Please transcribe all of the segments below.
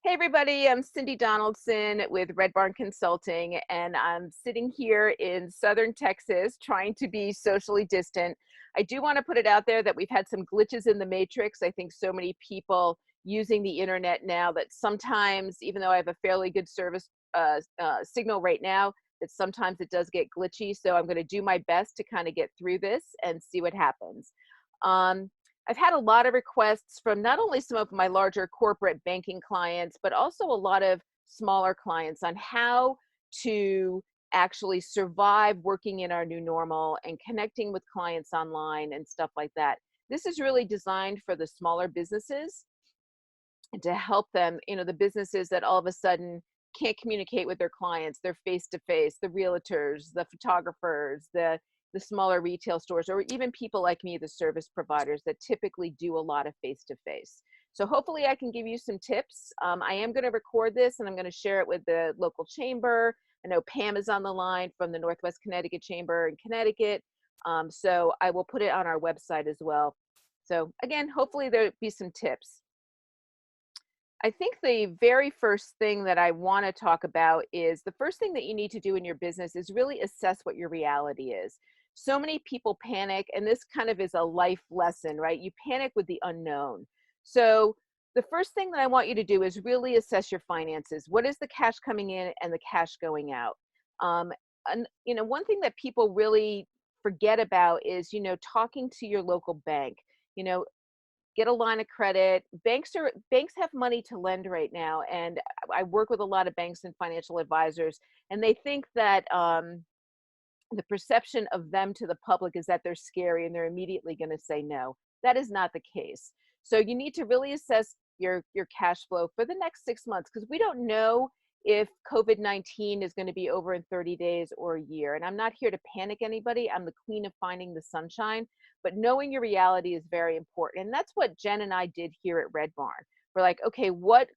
Hey everybody, I'm Cindy Donaldson with Red Barn Consulting, and I'm sitting here in Southern Texas trying to be socially distant. I do want to put it out there that we've had some glitches in the matrix. I think so many people using the internet now that sometimes, even though I have a fairly good service signal right now, that sometimes it does get glitchy. So I'm going to do my best to kind of get through this and see what happens. Um, I've had a lot of requests from not only some of my larger corporate banking clients, but also a lot of smaller clients on how to actually survive working in our new normal and connecting with clients online and stuff like that. This is really designed for the smaller businesses and to help them, the businesses that all of a sudden can't communicate with their clients, they're face to face, the realtors, the photographers, the smaller retail stores, or even people like me, the service providers that typically do a lot of face to face. So hopefully I can give you some tips. I am going to record this and I'm going to share it with the local chamber. I know Pam is on the line from the Northwest Connecticut Chamber in Connecticut. So I will put it on our website as well. So again, hopefully there'll be some tips. I think the very first thing that I want to talk about is the first thing that you need to do in your business is really assess what your reality is. So many people panic, and this kind of is a life lesson, right? You panic with the unknown. So, the first thing that I want you to do is really assess your finances. What is the cash coming in and the cash going out? Um, and one thing that people really forget about is, talking to your local bank. You know, get a line of credit. Banks have money to lend right now, and I work with a lot of banks and financial advisors, and they think that the perception of them to the public is that they're scary and they're immediately going to say no. That is not the case. So you need to really assess your cash flow for the next 6 months, because we don't know if COVID-19 is going to be over in 30 days or a year. And I'm not here to panic anybody. I'm the queen of finding the sunshine, but knowing your reality is very important. And that's what Jen and I did here at Red Barn. We're like, okay, what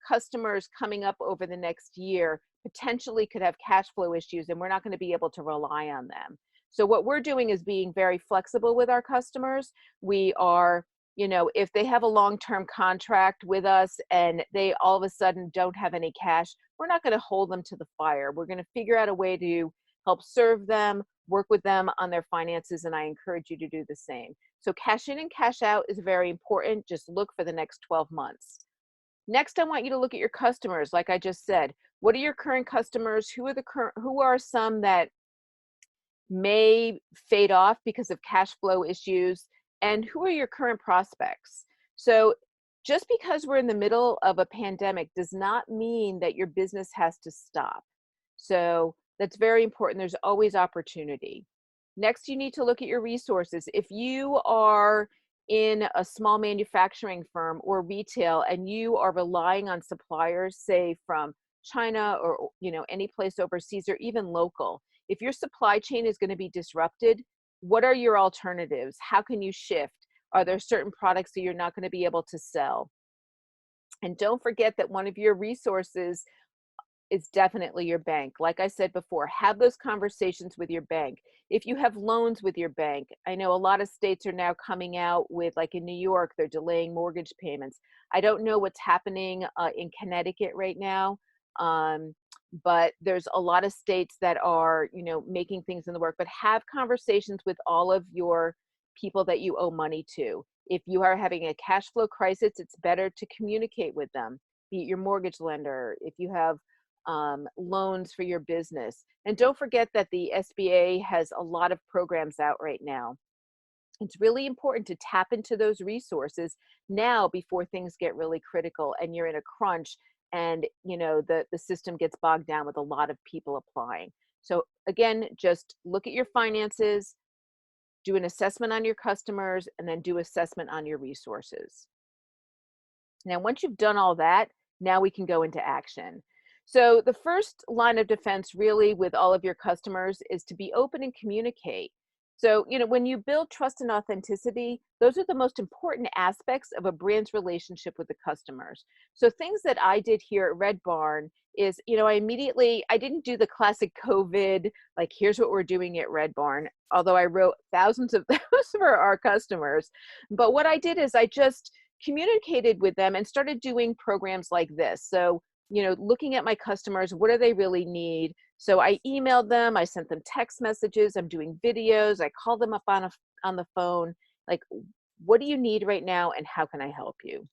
customers coming up over the next year potentially could have cash flow issues, and we're not going to be able to rely on them. So what we're doing is being very flexible with our customers. We are, if they have a long-term contract with us and they all of a sudden don't have any cash, we're not going to hold them to the fire. We're going to figure out a way to help serve them, work with them on their finances, and I encourage you to do the same. So cash in and cash out is very important. Just look for the next 12 months. Next, I want you to look at your customers. Like I just said, what are your current customers? Who are some that may fade off because of cash flow issues? And who are your current prospects? So just because we're in the middle of a pandemic does not mean that your business has to stop. So that's very important. There's always opportunity. Next, you need to look at your resources. If you are in a small manufacturing firm or retail and you are relying on suppliers, say from China or any place overseas or even local, if your supply chain is going to be disrupted, what are your alternatives? How can you shift? Are there certain products that you're not going to be able to sell? And don't forget that one of your resources is definitely your bank. Like I said before, have those conversations with your bank. If you have loans with your bank, I know a lot of states are now coming out with, like in New York, they're delaying mortgage payments. I don't know what's happening in Connecticut right now, but there's a lot of states that are, making things in the work. But have conversations with all of your people that you owe money to. If you are having a cash flow crisis, it's better to communicate with them, be it your mortgage lender, if you have loans for your business. And don't forget that the SBA has a lot of programs out right now. It's really important to tap into those resources now before things get really critical and you're in a crunch and the system gets bogged down with a lot of people applying. So again, just look at your finances, do an assessment on your customers, and then do assessment on your resources. Now, once you've done all that, now we can go into action. So the first line of defense really with all of your customers is to be open and communicate. So, when you build trust and authenticity, those are the most important aspects of a brand's relationship with the customers. So things that I did here at Red Barn is, I didn't do the classic COVID, like, here's what we're doing at Red Barn, although I wrote thousands of those for our customers. But what I did is I just communicated with them and started doing programs like this. So, looking at my customers, what do they really need? So I emailed them, I sent them text messages, I'm doing videos, I call them up on the phone, like, what do you need right now and how can I help you?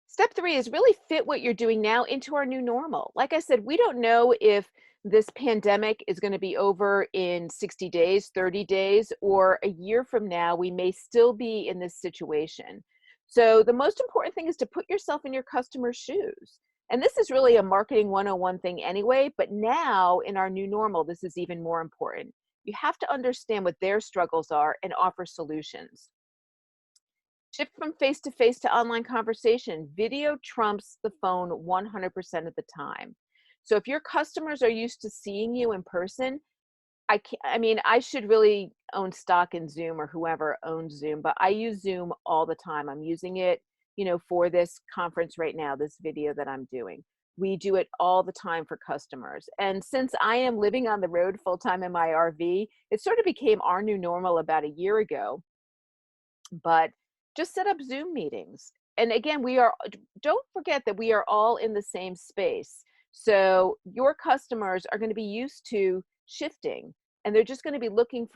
Step three is really fit what you're doing now into our new normal. Like I said, we don't know if this pandemic is going to be over in 60 days, 30 days, or a year from now, we may still be in this situation. So the most important thing is to put yourself in your customer's shoes. And this is really a marketing 101 thing anyway, but now in our new normal, this is even more important. You have to understand what their struggles are and offer solutions. Shift from face to face to online conversation. Video trumps the phone 100% of the time. So if your customers are used to seeing you in person, I mean, I should really own stock in Zoom or whoever owns Zoom, but I use Zoom all the time. I'm using it, for this conference right now, this video that I'm doing. We do it all the time for customers. And since I am living on the road full time in my RV, it sort of became our new normal about a year ago. But just set up Zoom meetings. And again, don't forget that we are all in the same space. So your customers are going to be used to shifting and they're just going to be looking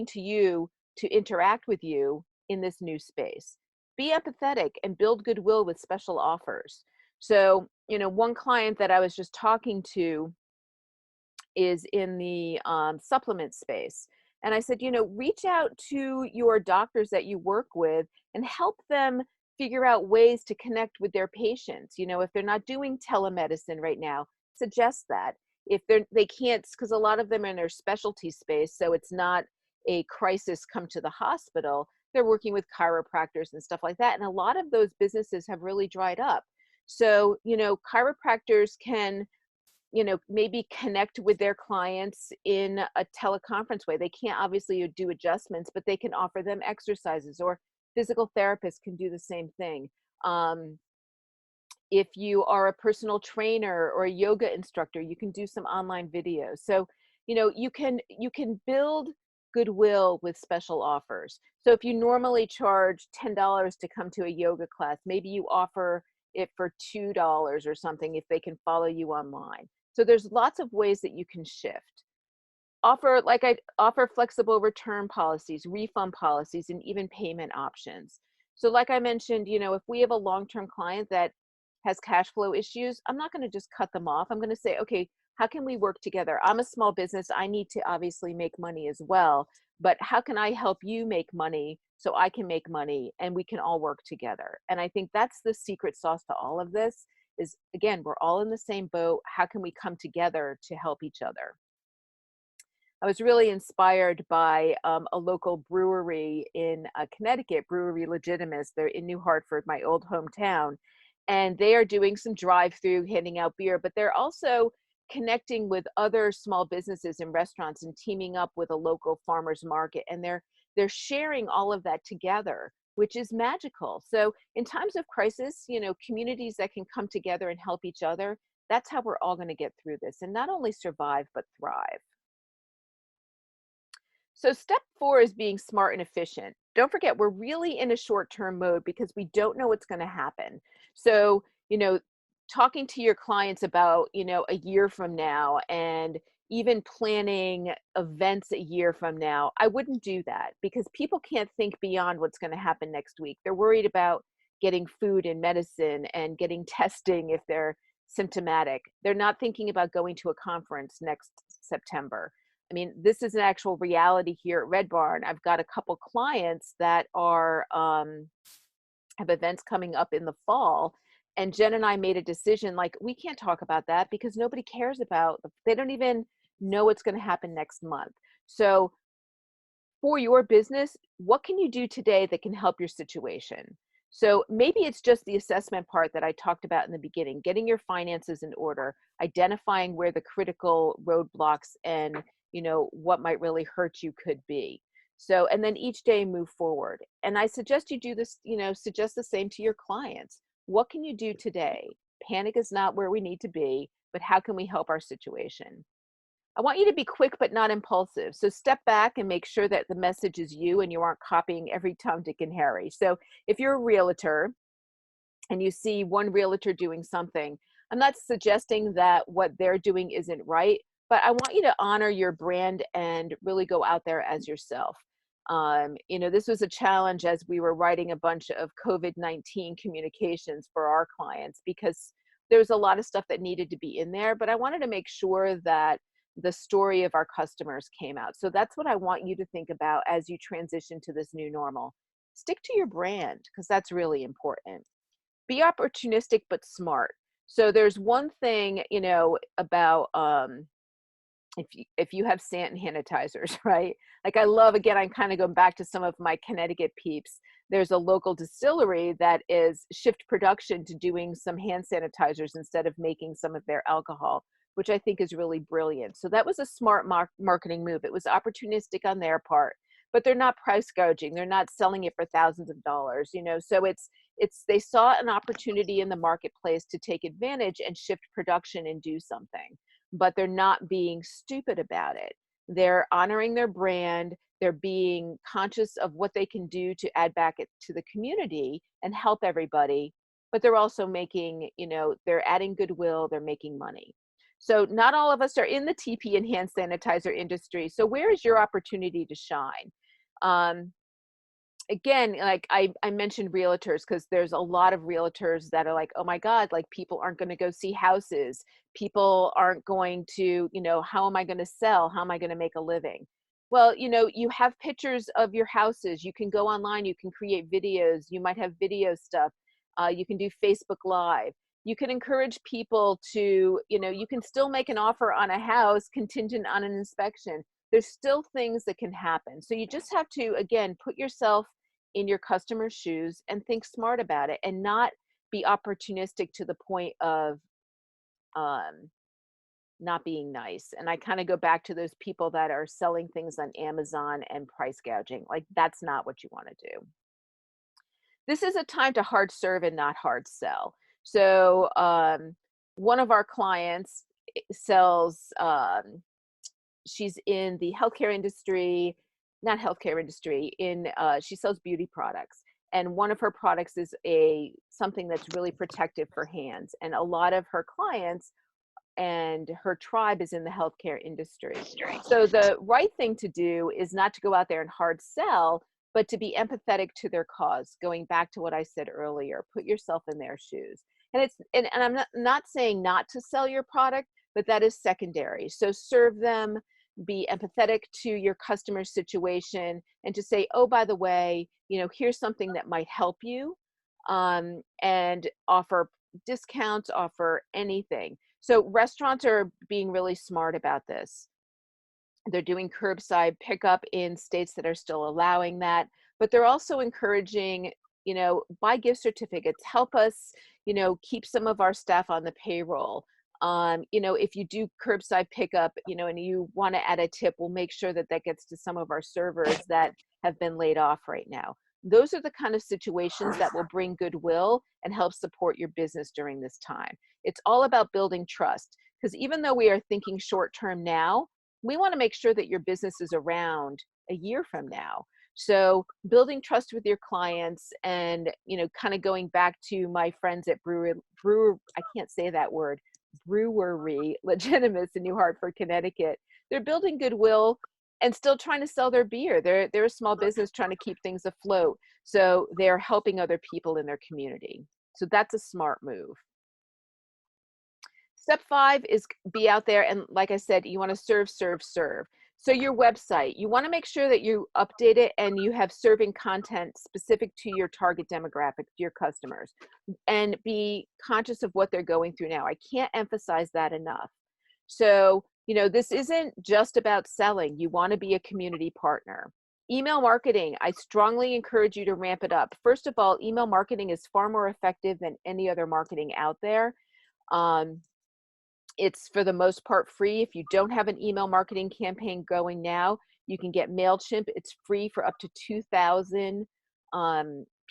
to you to interact with you in this new space. Be empathetic and build goodwill with special offers. So, one client that I was just talking to is in the supplement space. And I said, reach out to your doctors that you work with and help them figure out ways to connect with their patients. If they're not doing telemedicine right now, suggest that. If they can't, because a lot of them are in their specialty space, so it's not a crisis come to the hospital. They're working with chiropractors and stuff like that. And a lot of those businesses have really dried up. So, chiropractors can maybe connect with their clients in a teleconference way. They can't obviously do adjustments, but they can offer them exercises, or physical therapists can do the same thing. Um, if you are a personal trainer or a yoga instructor, you can do some online videos. So, you can build goodwill with special offers. So if you normally charge $10 to come to a yoga class, maybe you offer it for $2 or something if they can follow you online. So there's lots of ways that you can shift. I offer flexible return policies, refund policies, and even payment options. So like I mentioned, if we have a long-term client that has cash flow issues, I'm not going to just cut them off. I'm going to say, okay, how can we work together? I'm a small business. I need to obviously make money as well, but how can I help you make money so I can make money and we can all work together? And I think that's the secret sauce to all of this is, again, we're all in the same boat. How can we come together to help each other? I was really inspired by a local brewery in Connecticut, Brewery Legitimus. They're in New Hartford, my old hometown. And they are doing some drive-through, handing out beer, but they're also connecting with other small businesses and restaurants and teaming up with a local farmers market. And they're sharing all of that together, which is magical. So in times of crisis, communities that can come together and help each other, that's how we're all going to get through this and not only survive, but thrive. So step four is being smart and efficient. Don't forget, we're really in a short-term mode because we don't know what's going to happen. So, talking to your clients about, a year from now and even planning events a year from now, I wouldn't do that because people can't think beyond what's going to happen next week. They're worried about getting food and medicine and getting testing if they're symptomatic. They're not thinking about going to a conference next September. I mean, this is an actual reality here at Red Barn. I've got a couple clients that are have events coming up in the fall, and Jen and I made a decision like we can't talk about that because nobody cares about. They don't even know what's going to happen next month. So, for your business, what can you do today that can help your situation? So maybe it's just the assessment part that I talked about in the beginning, getting your finances in order, identifying where the critical roadblocks and, what might really hurt you could be. So, and then each day move forward. And I suggest you do this, suggest the same to your clients. What can you do today? Panic is not where we need to be, but how can we help our situation? I want you to be quick but not impulsive. So step back and make sure that the message is you and you aren't copying every Tom, Dick, and Harry. So if you're a realtor and you see one realtor doing something, I'm not suggesting that what they're doing isn't right, but I want you to honor your brand and really go out there as yourself. This was a challenge as we were writing a bunch of COVID-19 communications for our clients because there was a lot of stuff that needed to be in there, but I wanted to make sure that the story of our customers came out. So that's what I want you to think about as you transition to this new normal. Stick to your brand because that's really important. Be opportunistic but smart. So there's one thing, about if you have sand sanitizers, right? Like I love, again, I'm kind of going back to some of my Connecticut peeps. There's a local distillery that is shift production to doing some hand sanitizers instead of making some of their alcohol, which I think is really brilliant. So that was a smart marketing move. It was opportunistic on their part, but they're not price gouging. They're not selling it for thousands of dollars. So it's they saw an opportunity in the marketplace to take advantage and shift production and do something, but they're not being stupid about it. They're honoring their brand. They're being conscious of what they can do to add back it to the community and help everybody. But they're also they're adding goodwill, they're making money. So not all of us are in the TP and hand sanitizer industry. So where is your opportunity to shine? Um, Again, like I mentioned realtors because there's a lot of realtors that are like, oh my God, like people aren't going to go see houses. People aren't going to, how am I going to sell? How am I going to make a living? Well, you have pictures of your houses. You can go online, you can create videos. You might have video stuff. You can do Facebook Live. You can encourage people to, you can still make an offer on a house contingent on an inspection. There's still things that can happen. So you just have to, again, put yourself in your customer's shoes and think smart about it and not be opportunistic to the point of um, not being nice. And I kind of go back to those people that are selling things on Amazon and price gouging. Like that's not what you want to do. This is a time to hard serve and not hard sell. So one of our clients sells she's in the healthcare industry, not healthcare industry, she sells beauty products. And one of her products is something that's really protective for hands. And a lot of her clients and her tribe is in the healthcare industry. So the right thing to do is not to go out there and hard sell, but to be empathetic to their cause. Going back to what I said earlier, put yourself in their shoes. And I'm not saying not to sell your product, but that is secondary. So serve them, be empathetic to your customer situation, and to say, oh, by the way, here's something that might help you, and offer discounts, offer anything. So restaurants are being really smart about this. They're doing curbside pickup in states that are still allowing that, but they're also encouraging, buy gift certificates, help us, keep some of our staff on the payroll. If you do curbside pickup, and you want to add a tip, we'll make sure that that gets to some of our servers that have been laid off right now. Those are the kind of situations that will bring goodwill and help support your business during this time. It's all about building trust, because even though we are thinking short term now, we want to make sure that your business is around a year from now. So building trust with your clients and, kind of going back to my friends at I can't say that word, Brewery Legitimates in New Hartford, Connecticut. They're building goodwill and still trying to sell their beer. They're a small business trying to keep things afloat. So they're helping other people in their community. So that's a smart move. Step 5 is be out there, and like I said, you want to serve, serve, serve. So your website, you want to make sure that you update it and you have serving content specific to your target demographic, to your customers, and be conscious of what they're going through now. I can't emphasize that enough. So, this isn't just about selling. You want to be a community partner. Email marketing, I strongly encourage you to ramp it up. First of all, email marketing is far more effective than any other marketing out there. It's for the most part free. If you don't have an email marketing campaign going now, you can get MailChimp. It's free for up to 2,000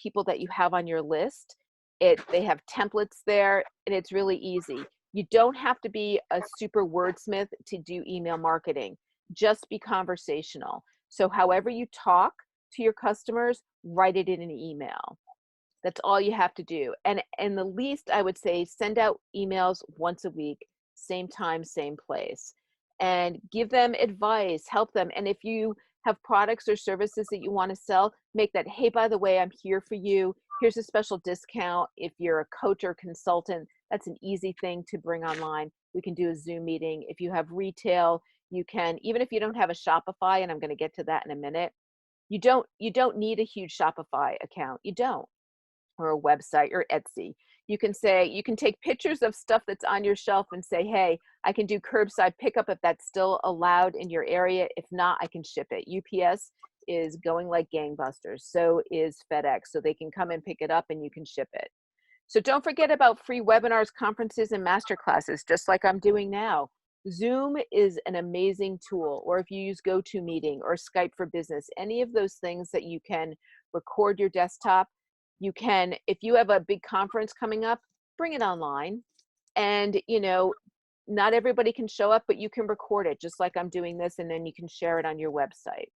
people that you have on your list. They have templates there, and it's really easy. You don't have to be a super wordsmith to do email marketing. Just be conversational. So however you talk to your customers, write it in an email. That's all you have to do. And the least I would say, send out emails once a week, same time, same place, and give them advice, help them. And if you have products or services that you want to sell, make that, hey, by the way, I'm here for you. Here's a special discount. If you're a coach or consultant, that's an easy thing to bring online. We can do a Zoom meeting. If you have retail, you can, even if you don't have a Shopify, and I'm going to get to that in a minute, you don't need a huge Shopify account. You don't, or a website or Etsy. You can say, you can take pictures of stuff that's on your shelf and say, hey, I can do curbside pickup if that's still allowed in your area. If not, I can ship it. UPS is going like gangbusters. So is FedEx. So they can come and pick it up and you can ship it. So don't forget about free webinars, conferences, and masterclasses, just like I'm doing now. Zoom is an amazing tool, or if you use GoToMeeting or Skype for Business, any of those things that you can record your desktop. You can, if you have a big conference coming up, bring it online. And, not everybody can show up, but you can record it just like I'm doing this, and then you can share it on your website.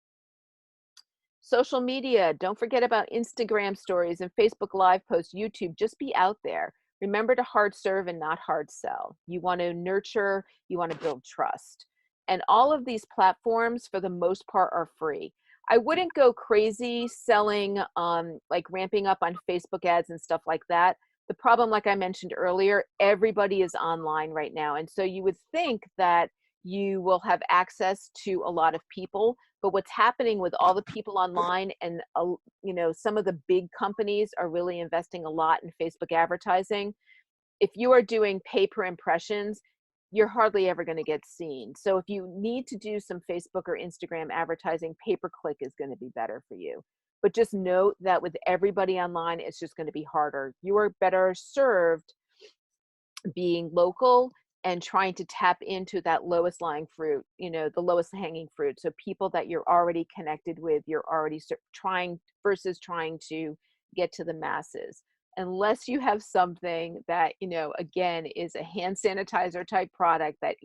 Social media, don't forget about Instagram stories and Facebook Live posts, YouTube, just be out there. Remember to hard serve and not hard sell. You want to nurture, you want to build trust. And all of these platforms, for the most part, are free. I wouldn't go crazy selling, like ramping up on Facebook ads and stuff like that. The problem, like I mentioned earlier, everybody is online right now. And so you would think that you will have access to a lot of people, but what's happening with all the people online, and some of the big companies are really investing a lot in Facebook advertising. If you are doing pay per impressions, you're hardly ever going to get seen. So if you need to do some Facebook or Instagram advertising, pay per click is going to be better for you. But just note that with everybody online, it's just going to be harder. You are better served being local and trying to tap into that lowest lying fruit, the lowest hanging fruit. So people that you're already connected with, you're already trying, versus trying to get to the masses. Unless you have something that, again, is a hand sanitizer type product that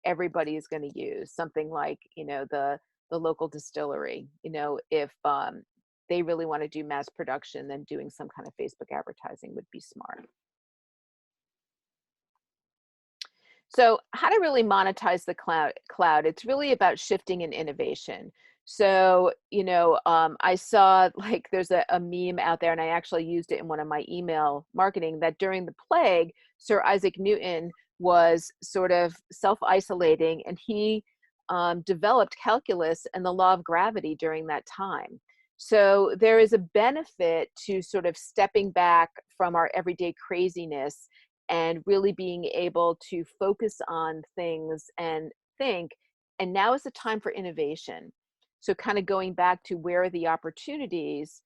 everybody is going to use, something like, the local distillery, if they really want to do mass production, then doing some kind of Facebook advertising would be smart. So how to really monetize the cloud, it's really about shifting and innovation. So, I saw, like, there's a meme out there, and I actually used it in one of my email marketing, that during the plague, Sir Isaac Newton was sort of self-isolating, and he developed calculus and the law of gravity during that time. So there is a benefit to sort of stepping back from our everyday craziness and really being able to focus on things and think. And now is the time for innovation. So kind of going back to, where are the opportunities?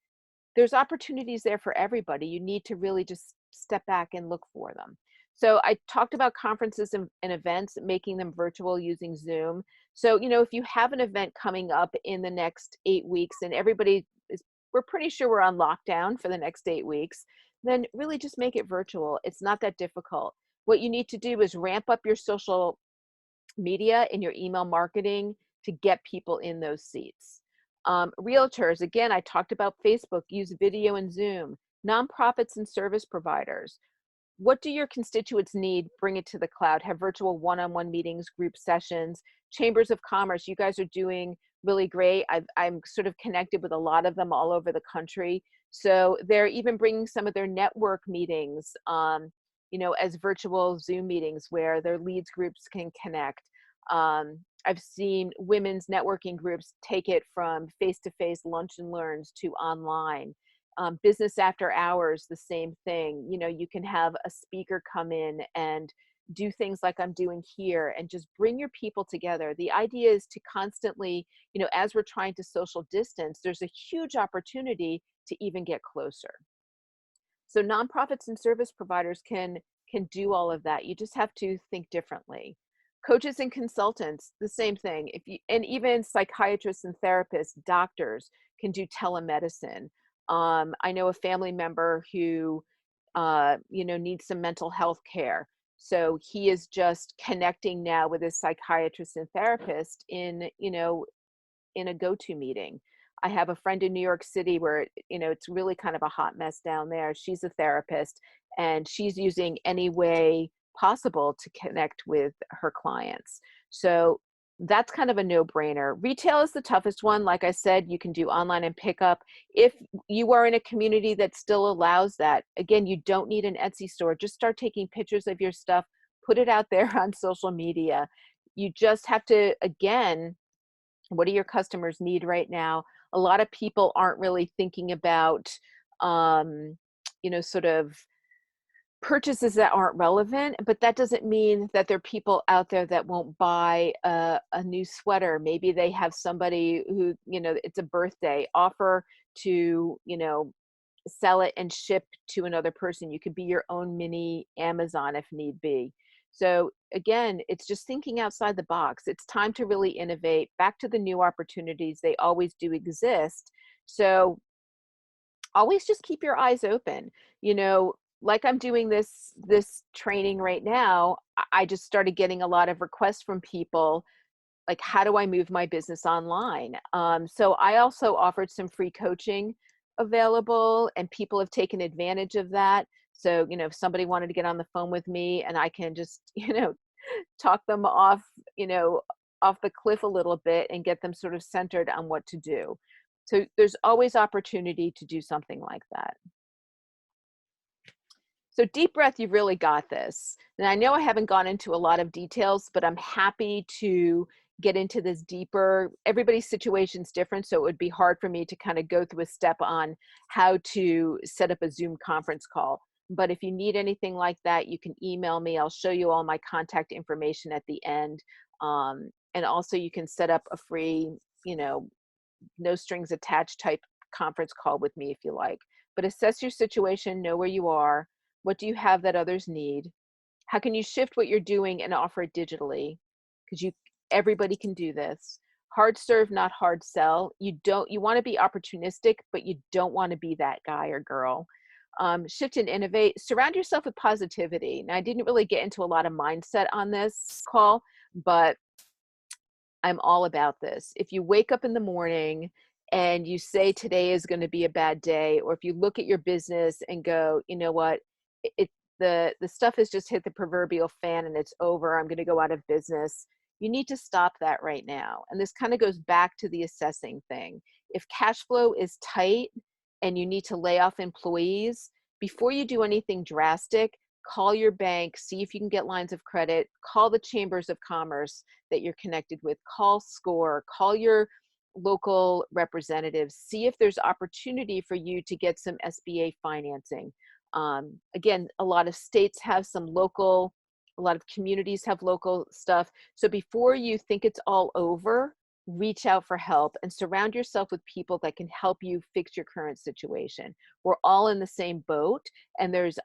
There's opportunities there for everybody. You need to really just step back and look for them. So I talked about conferences and events, making them virtual using Zoom. So, if you have an event coming up in the next 8 weeks, and we're pretty sure we're on lockdown for the next 8 weeks, then really just make it virtual. It's not that difficult. What you need to do is ramp up your social media and your email marketing to get people in those seats. Realtors, again, I talked about Facebook, use video and Zoom. Nonprofits and service providers. What do your constituents need? Bring it to the cloud. Have virtual one-on-one meetings, group sessions. Chambers of commerce, you guys are doing really great. I'm sort of connected with a lot of them all over the country. So they're even bringing some of their network meetings, as virtual Zoom meetings where their leads groups can connect. I've seen women's networking groups take it from face-to-face lunch and learns to online. Business after hours, the same thing. You can have a speaker come in and do things like I'm doing here, and just bring your people together. The idea is to constantly, as we're trying to social distance, there's a huge opportunity to even get closer. So nonprofits and service providers can do all of that. You just have to think differently. Coaches and consultants, the same thing. And even psychiatrists and therapists, doctors can do telemedicine. I know a family member who, needs some mental health care. So he is just connecting now with his psychiatrist and therapist in, you know, in a go-to meeting. I have a friend in New York City where, you know, it's really kind of a hot mess down there. She's a therapist and she's using any way possible to connect with her clients. So that's kind of a no-brainer. Retail is the toughest one. Like I said, you can do online and pickup. If you are in a community that still allows that, again, you don't need an Etsy store. Just start taking pictures of your stuff, put it out there on social media. You just have to, again, what do your customers need right now? A lot of people aren't really thinking about, um, you know, sort of purchases that aren't relevant, but that doesn't mean that there are people out there that won't buy a new sweater. Maybe they have somebody who, you know, it's a birthday, offer to, you know, sell it and ship to another person. You could be your own mini Amazon if need be. So again, it's just thinking outside the box. It's time to really innovate. Back to the new opportunities, they always do exist. So always just keep your eyes open. You know, like I'm doing this training right now, I just started getting a lot of requests from people like, how do I move my business online? So I also offered some free coaching available, and people have taken advantage of that. So, you know, if somebody wanted to get on the phone with me and I can just, you know, talk them off, you know, off the cliff a little bit and get them sort of centered on what to do. So there's always opportunity to do something like that. So deep breath, you've really got this. And I know I haven't gone into a lot of details, but I'm happy to get into this deeper. Everybody's situation's different, so it would be hard for me to kind of go through a step on how to set up a Zoom conference call. But if you need anything like that, you can email me. I'll show you all my contact information at the end. And also you can set up a free, you know, no strings attached type conference call with me if you like. But assess your situation, know where you are. What do you have that others need? How can you shift what you're doing and offer it digitally? Because everybody can do this. Hard serve, not hard sell. You want to be opportunistic, but you don't want to be that guy or girl. Shift and innovate. Surround yourself with positivity. Now, I didn't really get into a lot of mindset on this call, but I'm all about this. If you wake up in the morning and you say today is going to be a bad day, or if you look at your business and go, you know what, the stuff has just hit the proverbial fan and it's over, I'm going to go out of business. You need to stop that right now. And this kind of goes back to the assessing thing. If cash flow is tight and you need to lay off employees, before you do anything drastic, call your bank, see if you can get lines of credit, call the chambers of commerce that you're connected with, call SCORE, call your local representatives, see if there's opportunity for you to get some SBA financing. Again, a lot of states have some local, a lot of communities have local stuff. So before you think it's all over, reach out for help and surround yourself with people that can help you fix your current situation. We're all in the same boat, and there's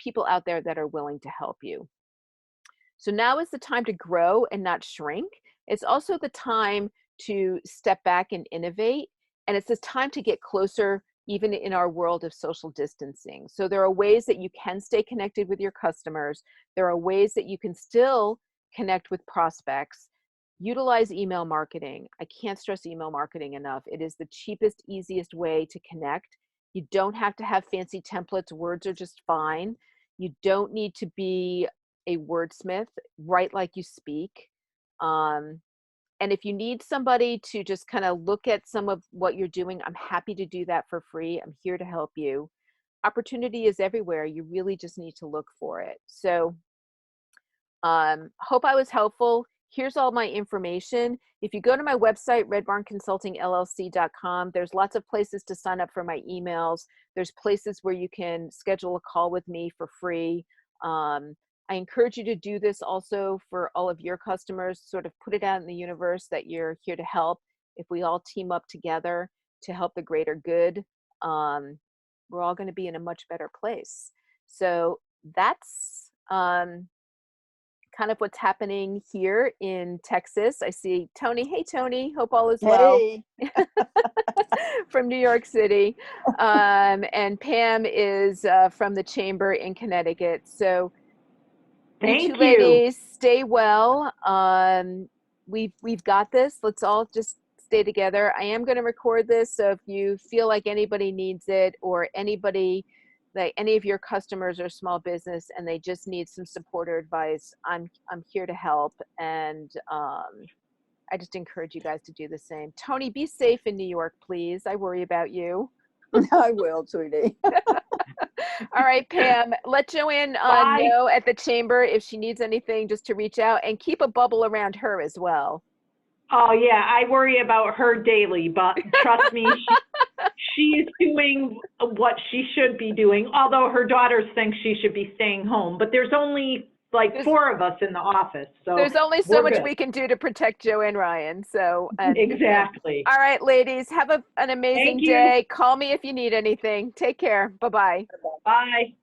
people out there that are willing to help you. So now is the time to grow and not shrink. It's also the time to step back and innovate. And it's this time to get closer, even in our world of social distancing. So there are ways that you can stay connected with your customers. There are ways that you can still connect with prospects. Utilize email marketing. I can't stress email marketing enough. It is the cheapest, easiest way to connect. You don't have to have fancy templates. Words are just fine. You don't need to be a wordsmith. Write like you speak. And if you need somebody to just kind of look at some of what you're doing, I'm happy to do that for free. I'm here to help you. Opportunity is everywhere. You really just need to look for it. So hope I was helpful. Here's all my information. If you go to my website, redbarnconsultingllc.com, there's lots of places to sign up for my emails. There's places where you can schedule a call with me for free. I encourage you to do this also for all of your customers, sort of put it out in the universe that you're here to help. If we all team up together to help the greater good, we're all going to be in a much better place. So that's kind of what's happening here in Texas. I see Tony. Hey, Tony. Hope all is well. Hey. From New York City. And Pam is from the Chamber in Connecticut. So You two Thank you. ladies, stay well. We've got this. Let's all just stay together. I am going to record this, so if you feel like anybody needs it, or anybody, like any of your customers or small business, and they just need some support or advice, I'm here to help. And I just encourage you guys to do the same. Tony, be safe in New York, please. I worry about you. I will, sweetie. All right, Pam, let Joanne Bye. know at the chamber if she needs anything, just to reach out, and keep a bubble around her as well. Oh yeah, I worry about her daily, but trust me, she is doing what she should be doing, although her daughters think she should be staying home. But there's only like There's, 4 of us in the office, so there's only so we're much good. we can do to protect Joanne Ryan. So, and Exactly. all right, ladies, have an Thank amazing you. day. Call me if you need anything. Take care. Bye-bye. Bye.